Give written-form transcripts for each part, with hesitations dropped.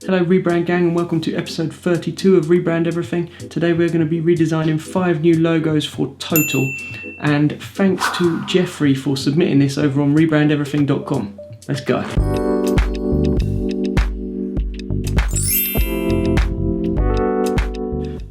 Hello Rebrand gang and welcome to episode 32 of Rebrand Everything. Today we're going to be redesigning 5 new logos for Total, and thanks to Jeffrey for submitting this over on rebrandeverything.com. Let's go.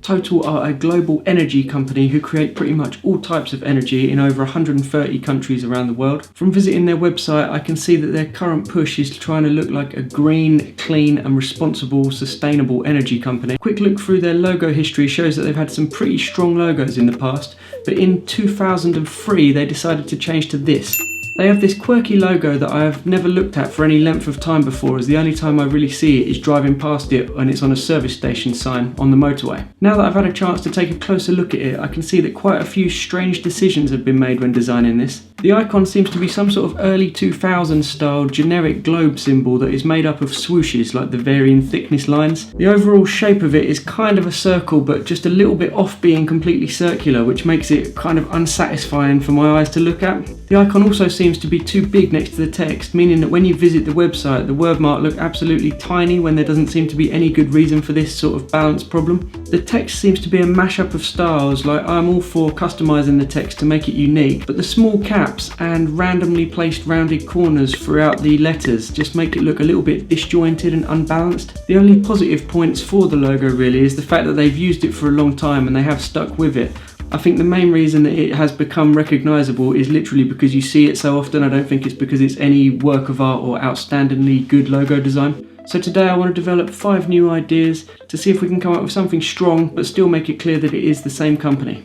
Total are a global energy company who create pretty much all types of energy in over 130 countries around the world. From visiting their website, I can see that their current push is trying to look like a green, clean and responsible, sustainable energy company. A quick look through their logo history shows that they've had some pretty strong logos in the past, but in 2003 they decided to change to this. They have this quirky logo that I have never looked at for any length of time before, as the only time I really see it is driving past it when it's on a service station sign on the motorway. Now that I've had a chance to take a closer look at it, I can see that quite a few strange decisions have been made when designing this. The icon seems to be some sort of early 2000s style generic globe symbol that is made up of swooshes like the varying thickness lines. The overall shape of it is kind of a circle, but just a little bit off being completely circular, which makes it kind of unsatisfying for my eyes to look at. The icon also seems to be too big next to the text, meaning that when you visit the website, the word mark look absolutely tiny when there doesn't seem to be any good reason for this sort of balance problem. The text seems to be a mashup of styles, like I'm all for customizing the text to make it unique, but the small caps and randomly placed rounded corners throughout the letters just make it look a little bit disjointed and unbalanced. The only positive points for the logo really is the fact that they've used it for a long time and they have stuck with it. I think the main reason that it has become recognisable is literally because you see it so often. I don't think it's because it's any work of art or outstandingly good logo design. So today I want to develop 5 new ideas to see if we can come up with something strong but still make it clear that it is the same company.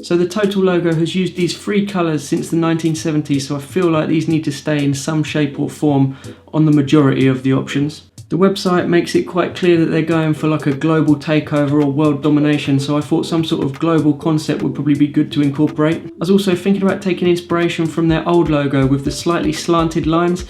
So the Total logo has used these 3 colours since the 1970s, so I feel like these need to stay in some shape or form on the majority of the options. The website makes it quite clear that they're going for like a global takeover or world domination, so I thought some sort of global concept would probably be good to incorporate. I was also thinking about taking inspiration from their old logo with the slightly slanted lines,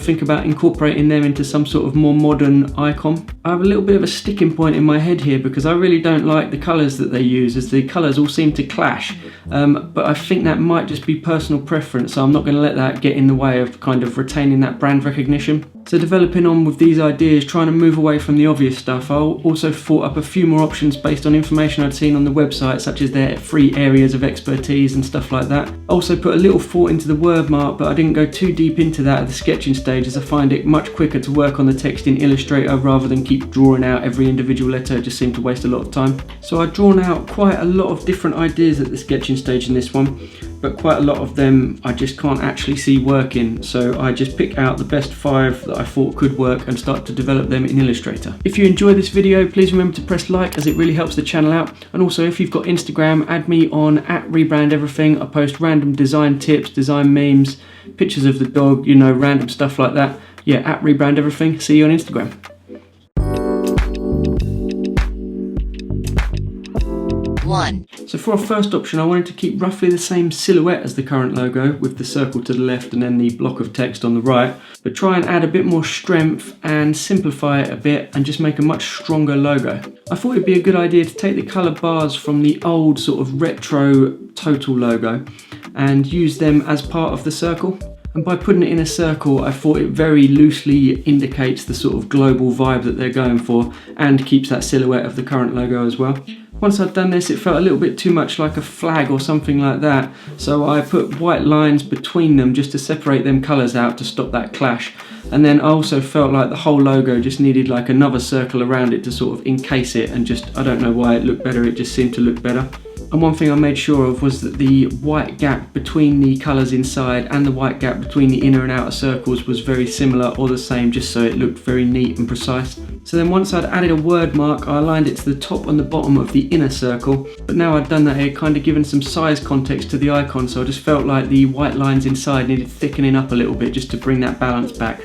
think about incorporating them into some sort of more modern icon. I have a little bit of a sticking point in my head here because I really don't like the colours that they use, as the colours all seem to clash, but I think that might just be personal preference, so I'm not going to let that get in the way of kind of retaining that brand recognition. So developing on with these ideas, trying to move away from the obvious stuff, I also thought up a few more options based on information I'd seen on the website, such as their 3 areas of expertise and stuff like that. I also put a little thought into the word mark, but I didn't go too deep into that at the sketching stage, as I find it much quicker to work on the text in Illustrator rather than keep drawing out every individual letter. It just seemed to waste a lot of time. So I'd drawn out quite a lot of different ideas at the sketching stage in this one, but quite a lot of them I just can't actually see working, so I just pick out the best 5 that I thought could work and start to develop them in Illustrator. If you enjoy this video, please remember to press like, as it really helps the channel out, and also if you've got Instagram, add me on @RebrandEverything. I post random design tips, design memes, pictures of the dog, you know, random stuff like that. Yeah, @RebrandEverything. See you on Instagram. So for our first option, I wanted to keep roughly the same silhouette as the current logo, with the circle to the left and then the block of text on the right, but try and add a bit more strength and simplify it a bit and just make a much stronger logo. I thought it'd be a good idea to take the colour bars from the old sort of retro Total logo and use them as part of the circle. And by putting it in a circle, I thought it very loosely indicates the sort of global vibe that they're going for and keeps that silhouette of the current logo as well. Once I'd done this, it felt a little bit too much like a flag or something like that, so I put white lines between them just to separate them colours out to stop that clash. And then I also felt like the whole logo just needed like another circle around it to sort of encase it, and just, I don't know why it looked better, it just seemed to look better. And one thing I made sure of was that the white gap between the colours inside and the white gap between the inner and outer circles was very similar or the same, just so it looked very neat and precise. So then once I'd added a word mark, I aligned it to the top and the bottom of the inner circle, but now I'd done that, it had kind of given some size context to the icon, so I just felt like the white lines inside needed thickening up a little bit just to bring that balance back.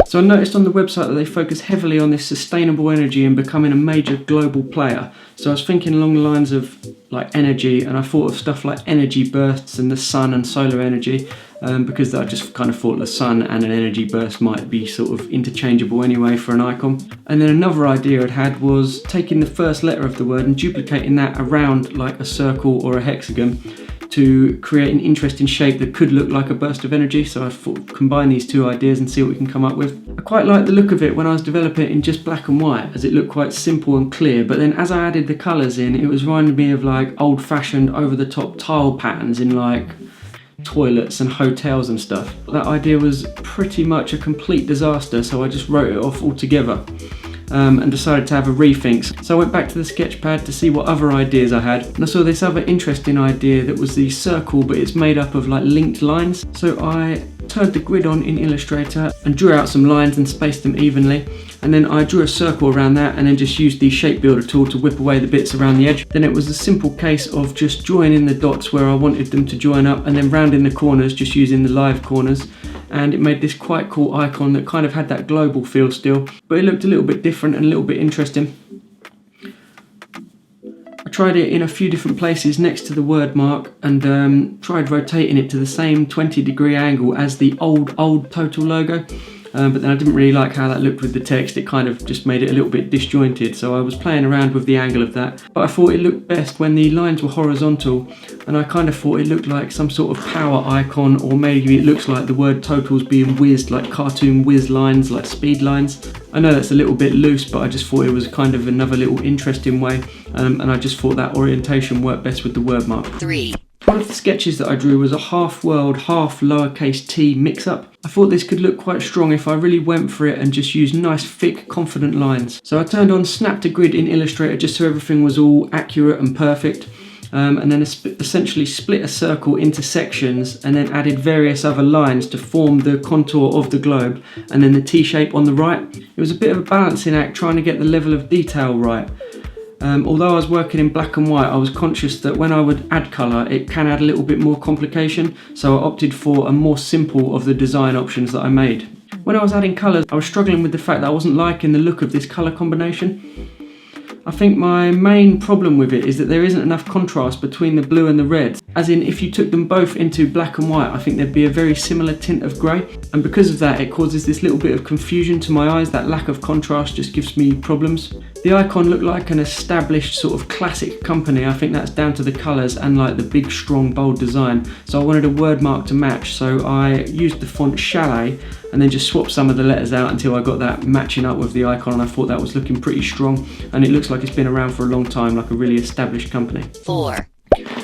So I noticed on the website that they focus heavily on this sustainable energy and becoming a major global player. So I was thinking along the lines of like energy, and I thought of stuff like energy bursts and the sun and solar energy, because I just kind of thought the sun and an energy burst might be sort of interchangeable anyway for an icon. And then another idea I'd had was taking the first letter of the word and duplicating that around like a circle or a hexagon to create an interesting shape that could look like a burst of energy. So I thought combine these two ideas and see what we can come up with. I quite like the look of it when I was developing it in just black and white, as it looked quite simple and clear, but then as I added the colours in, it was reminding me of like old-fashioned over-the-top tile patterns in like toilets and hotels and stuff. That idea was pretty much a complete disaster, so I just wrote it off altogether. And decided to have a rethink. So I went back to the sketchpad to see what other ideas I had, and I saw this other interesting idea that was the circle, but it's made up of like linked lines. So I turned the grid on in Illustrator and drew out some lines and spaced them evenly, and then I drew a circle around that and then just used the shape builder tool to whip away the bits around the edge. Then it was a simple case of just joining the dots where I wanted them to join up and then rounding the corners just using the live corners. And it made this quite cool icon that kind of had that global feel still, but it looked a little bit different and a little bit interesting. I tried it in a few different places next to the word mark and tried rotating it to the same 20-degree angle as the old Total logo. But then I didn't really like how that looked with the text. It kind of just made it a little bit disjointed, so I was playing around with the angle of that. But I thought it looked best when the lines were horizontal, and I kind of thought it looked like some sort of power icon, or maybe it looks like the word totals being whizzed, like cartoon whiz lines, like speed lines. I know that's a little bit loose, but I just thought it was kind of another little interesting way, and I just thought that orientation worked best with the word mark. 3. One of the sketches that I drew was a half world, half lowercase t mix-up. I thought this could look quite strong if I really went for it and just used nice, thick, confident lines. So I turned on Snap to Grid in Illustrator just so everything was all accurate and perfect. And then essentially split a circle into sections and then added various other lines to form the contour of the globe and then the T-shape on the right. It was a bit of a balancing act trying to get the level of detail right. Although I was working in black and white, I was conscious that when I would add colour, it can add a little bit more complication, so I opted for a more simple of the design options that I made. When I was adding colours, I was struggling with the fact that I wasn't liking the look of this colour combination. I think my main problem with it is that there isn't enough contrast between the blue and the red. As in, if you took them both into black and white, I think there'd be a very similar tint of grey. And because of that, it causes this little bit of confusion to my eyes. That lack of contrast just gives me problems. The icon looked like an established sort of classic company. I think that's down to the colours and like the big, strong, bold design. So I wanted a word mark to match. So I used the font Chalet and then just swapped some of the letters out until I got that matching up with the icon, and I thought that was looking pretty strong, and it looks like it's been around for a long time, like a really established company. 4.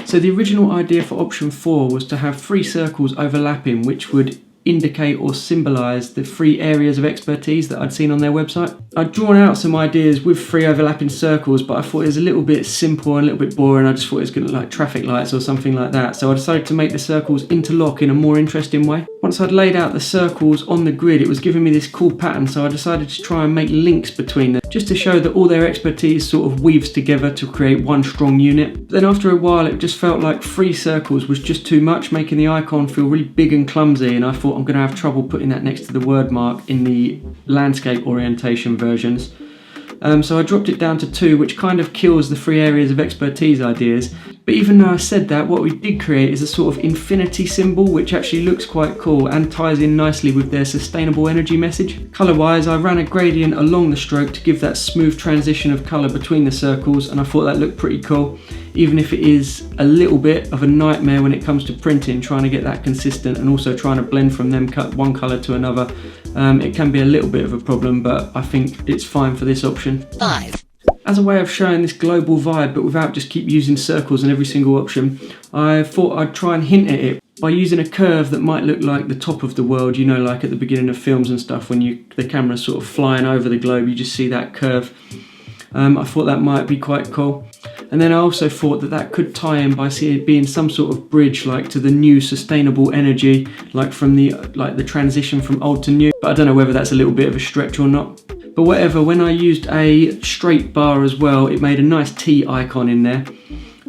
So the original idea for option 4 was to have 3 circles overlapping, which would indicate or symbolise the 3 areas of expertise that I'd seen on their website. I'd drawn out some ideas with 3 overlapping circles, but I thought it was a little bit simple and a little bit boring. I just thought it was going to look like traffic lights or something like that. So I decided to make the circles interlock in a more interesting way. Once I'd laid out the circles on the grid, it was giving me this cool pattern, so I decided to try and make links between them, just to show that all their expertise sort of weaves together to create one strong unit. But then after a while, it just felt like 3 circles was just too much, making the icon feel really big and clumsy, and I thought I'm going to have trouble putting that next to the word mark in the landscape orientation versions. So I dropped it down to 2, which kind of kills the 3 areas of expertise ideas. But even though I said that, what we did create is a sort of infinity symbol, which actually looks quite cool and ties in nicely with their sustainable energy message. Colour-wise, I ran a gradient along the stroke to give that smooth transition of colour between the circles, and I thought that looked pretty cool, even if it is a little bit of a nightmare when it comes to printing, trying to get that consistent and also trying to blend from them one colour to another. It can be a little bit of a problem, but I think it's fine for this option. 5. As a way of showing this global vibe, but without just keep using circles in every single option, I thought I'd try and hint at it by using a curve that might look like the top of the world, you know, like at the beginning of films and stuff, when the camera's sort of flying over the globe, you just see that curve. I thought that might be quite cool. And then I also thought that could tie in by it being some sort of bridge, like to the new sustainable energy, like from the transition from old to new. But I don't know whether that's a little bit of a stretch or not. But whatever, when I used a straight bar as well, it made a nice T icon in there.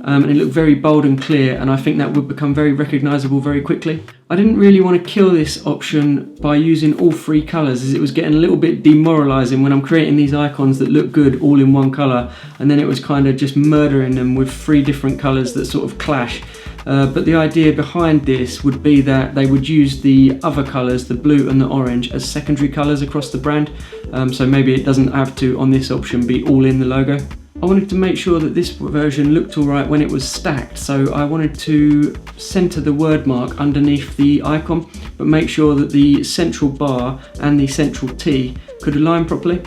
And it looked very bold and clear, and I think that would become very recognisable very quickly. I didn't really want to kill this option by using all 3 colours, as it was getting a little bit demoralising when I'm creating these icons that look good all in one colour, and then it was kind of just murdering them with 3 different colours that sort of clash. But the idea behind this would be that they would use the other colours, the blue and the orange, as secondary colours across the brand. So maybe it doesn't have to, on this option, be all in the logo. I wanted to make sure that this version looked alright when it was stacked, so I wanted to center the word mark underneath the icon, but make sure that the central bar and the central T could align properly.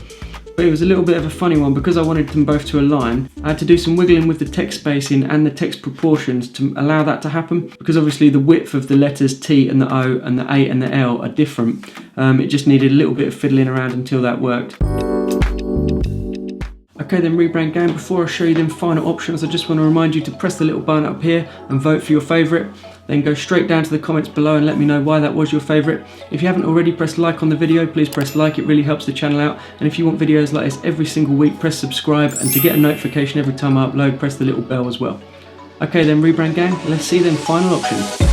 But it was a little bit of a funny one because I wanted them both to align. I had to do some wiggling with the text spacing and the text proportions to allow that to happen, because obviously the width of the letters T and the O and the A and the L are different. It just needed a little bit of fiddling around until that worked. Okay then, Rebrand gang, before I show you them final options, I just want to remind you to press the little button up here and vote for your favourite. Then go straight down to the comments below and let me know why that was your favourite. If you haven't already pressed like on the video, please press like, it really helps the channel out. And if you want videos like this every single week, press subscribe, and to get a notification every time I upload, press the little bell as well. Okay then, Rebrand gang, let's see them final options.